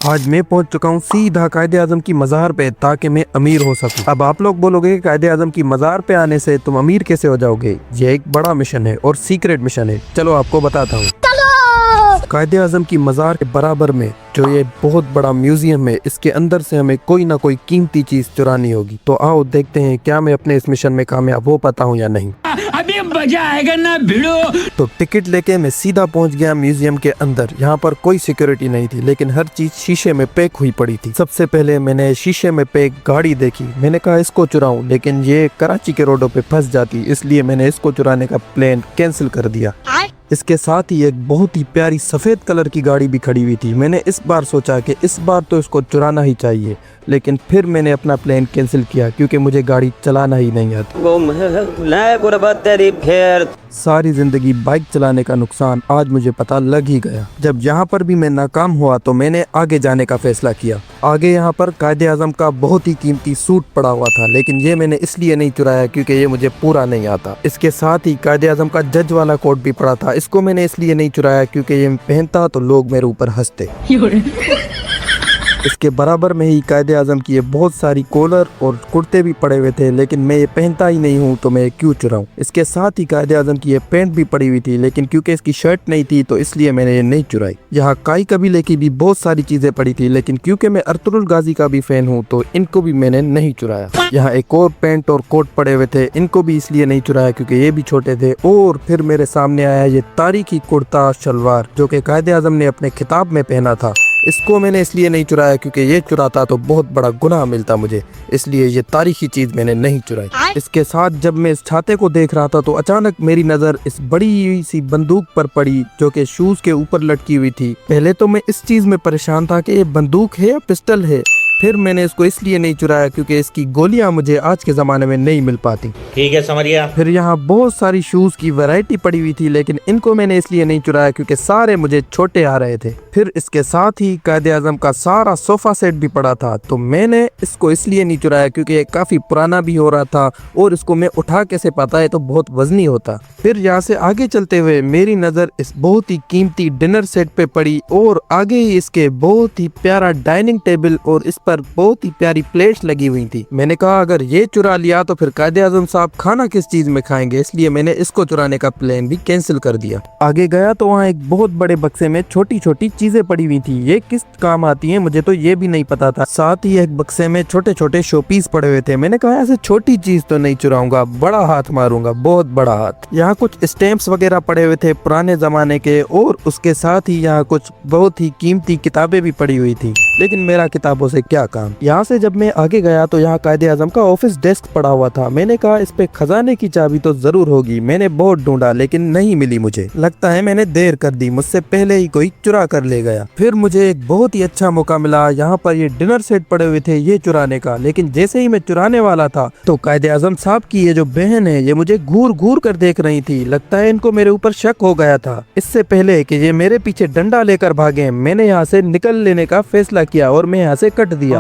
آج میں پہنچ چکا ہوں سیدھا قائد اعظم کی مزار پہ تاکہ میں امیر ہو سکوں۔ اب آپ لوگ بولو گے کہ قائد اعظم کی مزار پہ آنے سے تم امیر کیسے ہو جاؤ گے؟ یہ ایک بڑا مشن ہے اور سیکریٹ مشن ہے، چلو آپ کو بتاتا ہوں۔ قائد اعظم کی مزار کے برابر میں جو یہ بہت بڑا میوزیم ہے، اس کے اندر سے ہمیں کوئی نہ کوئی قیمتی چیز چرانی ہوگی۔ تو آؤ دیکھتے ہیں کیا میں اپنے اس مشن میں کامیاب ہو پاتا ہوں یا نہیں۔ ابھی مزہ آئے گا نا بھیڑو۔ تو ٹکٹ لے کے میں سیدھا پہنچ گیا میوزیم کے اندر۔ یہاں پر کوئی سیکیورٹی نہیں تھی، لیکن ہر چیز شیشے میں پیک ہوئی پڑی تھی۔ سب سے پہلے میں نے شیشے میں پیک گاڑی دیکھی، میں نے کہا اس کو چراؤں، لیکن یہ کراچی کے روڈوں پہ پھنس جاتی، اس لیے میں نے اس کو چرانے کا پلان کینسل کر دیا۔ اس کے ساتھ ہی ایک بہت ہی پیاری سفید کلر کی گاڑی بھی کھڑی ہوئی تھی۔ میں نے اس بار سوچا کہ اس بار تو اس کو چرانا ہی چاہیے، لیکن پھر میں نے اپنا پلان کینسل کیا کیونکہ مجھے گاڑی چلانا ہی نہیں آتی۔ ساری زندگی بائک چلانے کا نقصان آج مجھے پتہ لگ ہی گیا۔ جب یہاں پر بھی میں ناکام ہوا تو میں نے آگے جانے کا فیصلہ کیا۔ آگے یہاں پر قائد اعظم کا بہت ہی قیمتی سوٹ پڑا ہوا تھا، لیکن یہ میں نے اس لیے نہیں چرایا کیونکہ یہ مجھے پورا نہیں آتا۔ اس کے ساتھ ہی قائد اعظم کا جج والا کوٹ بھی پڑا تھا، اس کو میں نے اس لیے نہیں چرایا کیونکہ یہ پہنتا تو لوگ میرے اوپر ہنستے۔ اس کے برابر میں ہی قائد اعظم کی یہ بہت ساری کولر اور کرتے بھی پڑے ہوئے تھے، لیکن میں یہ پہنتا ہی نہیں ہوں تو میں کیوں چراؤں۔ اس کے ساتھ ہی قائد اعظم کی یہ پینٹ بھی پڑی ہوئی تھی، لیکن کیونکہ اس کی شرٹ نہیں تھی تو اس لیے میں نے یہ نہیں چرائی۔ یہاں کائی قبیلے کی بھی بہت ساری چیزیں پڑی تھی، لیکن کیونکہ میں ارطغرل غازی کا بھی فین ہوں تو ان کو بھی میں نے نہیں چرایا۔ یہاں ایک اور پینٹ اور کوٹ پڑے ہوئے تھے، ان کو بھی اس لیے نہیں چرایا کیونکہ یہ بھی چھوٹے تھے۔ اور پھر میرے سامنے آیا یہ تاریخی کرتا شلوار جو کہ قائد اعظم نے اپنے خطاب میں پہنا تھا، اس کو میں نے اس لیے نہیں چرایا کیونکہ یہ چراتا تو بہت بڑا گناہ ملتا مجھے، اس لیے یہ تاریخی چیز میں نے نہیں چرائی۔ اس کے ساتھ جب میں اس چھاتے کو دیکھ رہا تھا تو اچانک میری نظر اس بڑی سی بندوق پر پڑی جو کہ شوز کے اوپر لٹکی ہوئی تھی۔ پہلے تو میں اس چیز میں پریشان تھا کہ یہ بندوق ہے یا پسٹل ہے، پھر میں نے اس کو اس لیے نہیں چرایا کیونکہ اس کی گولیاں مجھے آج کے زمانے میں نہیں مل پاتی۔ ٹھیک ہے سمجھیا۔ پھر یہاں بہت ساری شوز کی ویرائٹی پڑی ہوئی تھی، لیکن ان کو میں نے اس لیے نہیں چرایا کیونکہ سارے مجھے چھوٹے آ رہے تھے۔ پھر اس کے ساتھ ہی قائد اعظم کا سارا صوفہ سیٹ بھی پڑا تھا، تو میں نے اس کو اس لیے نہیں چرایا کیونکہ یہ کافی پرانا بھی ہو رہا تھا اور اس کو میں اٹھا کیسے پاتا ہے تو بہت وزنی ہوتا۔ پھر یہاں سے آگے چلتے ہوئے میری نظر اس بہت ہی قیمتی ڈنر سیٹ پہ پڑی اور آگے ہی اس کے بہت ہی پیارا ڈائننگ ٹیبل اور اس پر بہت ہی پیاری پلیٹس لگی ہوئی تھی۔ میں نے کہا اگر یہ چرا لیا تو پھر قائد اعظم صاحب کھانا کس چیز میں کھائیں گے، اس لیے میں نے اس کو چرانے کا پلان بھی کینسل کر دیا۔ آگے گیا تو وہاں ایک بہت بڑے بکسے میں چھوٹی چھوٹی چیزیں پڑی ہوئی تھی، یہ کس کام آتی ہیں مجھے تو یہ بھی نہیں پتا تھا۔ ساتھ ہی ایک بکسے میں چھوٹے چھوٹے شو پیس پڑے ہوئے تھے، میں نے کہا ایسے چھوٹی چیز تو نہیں چراؤں گا، بڑا ہاتھ ماروں گا، بہت بڑا ہاتھ۔ یہاں کچھ اسٹیمپس وغیرہ پڑے ہوئے تھے پرانے زمانے کے، اور اس کے ساتھ ہی یہاں کچھ بہت ہی قیمتی کتابیں بھی پڑی ہوئی تھی، لیکن میرا کتابوں سے کیا کام۔ یہاں سے جب میں آگے گیا تو یہاں قائد اعظم کا آفس ڈیسک پڑا ہوا تھا، میں نے کہا اس پہ خزانے کی چابی تو ضرور ہوگی۔ میں نے بہت ڈھونڈا لیکن نہیں ملی، مجھے لگتا ہے میں نے دیر کر دی، مجھ سے پہلے ہی کوئی چرا کر لے گیا۔ پھر مجھے ایک بہت ہی اچھا موقع ملا، یہاں پر یہ ڈنر سیٹ پڑے ہوئے تھے یہ چرانے کا، لیکن جیسے ہی میں چرانے والا تھا تو قائد اعظم صاحب کی یہ جو بہن ہے یہ مجھے گھور گھور کر دیکھ رہی تھی، لگتا ہے ان کو میرے اوپر شک ہو گیا تھا۔ اس سے پہلے کہ یہ میرے پیچھے ڈنڈا لے کر بھاگے، میں نے یہاں سے نکل لینے کا فیصلہ کیا اور میں یہاں سے کٹ دیا۔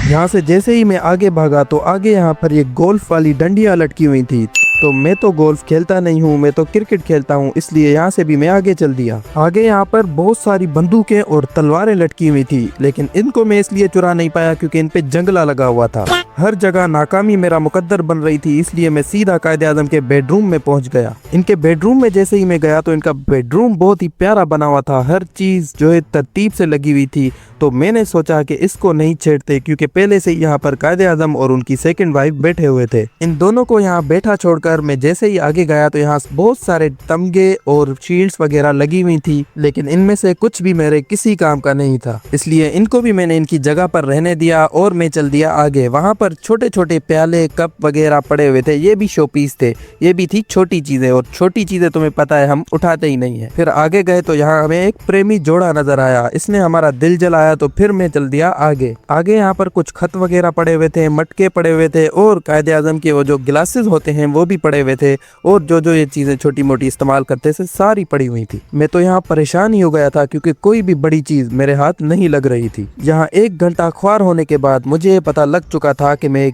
یہاں سے جیسے ہی میں آگے بھاگا تو آگے یہاں پر یہ گولف والی ڈنڈیاں لٹکی ہوئی تھی، تو میں تو گولف کھیلتا نہیں ہوں، میں تو کرکٹ کھیلتا ہوں، اس لیے یہاں سے بھی میں آگے چل دیا۔ آگے یہاں پر بہت ساری بندوقیں اور تلواریں لٹکی ہوئی تھی، لیکن ان کو میں اس لیے چرا نہیں پایا کیونکہ ان پہ جنگلہ لگا ہوا تھا۔ ہر جگہ ناکامی میرا مقدر بن رہی تھی، اس لیے میں سیدھا قائد اعظم کے بیڈ روم میں پہنچ گیا۔ ان کے بیڈ روم میں جیسے ہی میں گیا تو ان کا بیڈ روم بہت ہی پیارا بنا ہوا تھا، ہر چیز جو ہے ترتیب سے لگی ہوئی تھی، تو میں نے سوچا کہ اس کو نہیں چھیڑتے کیونکہ پہلے سے یہاں پر قائد اعظم اور ان کی سیکنڈ وائف بیٹھے ہوئے تھے۔ ان دونوں کو یہاں بیٹھا چھوڑ کر میں جیسے ہی آگے گیا تو یہاں بہت سارے تمغے اور شیلڈز وغیرہ لگی ہوئی تھی، لیکن ان میں سے کچھ بھی میرے کسی کام کا نہیں تھا، اس لیے ان کو بھی میں نے ان کی جگہ پر رہنے دیا اور میں چل دیا آگے۔ وہاں پر چھوٹے چھوٹے پیالے کپ وغیرہ پڑے ہوئے تھے، یہ بھی شو پیس تھے، یہ بھی تھی چھوٹی چیزیں، اور چھوٹی چیزیں تمہیں پتا ہے ہم اٹھاتے ہی نہیں ہیں۔ پھر آگے گئے تو یہاں ہمیں ایک پریمی جوڑا نظر آیا، اس نے ہمارا دل جلایا تو پھر میں چل دیا آگے۔ یہاں پر کچھ خط وغیرہ پڑے ہوئے تھے، مٹکے پڑے ہوئے تھے، اور قائد اعظم کے وہ جو گلاسز ہوتے ہیں وہ بھی پڑے ہوئے تھے، اور جو یہ چیزیں چھوٹی موٹی استعمال کرتے تھے ساری پڑی ہوئی تھی۔ میں تو یہاں پریشان ہی ہو گیا تھا کیونکہ کوئی بھی بڑی چیز میرے ہاتھ نہیں لگ رہی تھی۔ یہاں 1 گھنٹہ خوار ہونے کے بعد مجھے پتہ لگ چکا تھا کہ میں ایک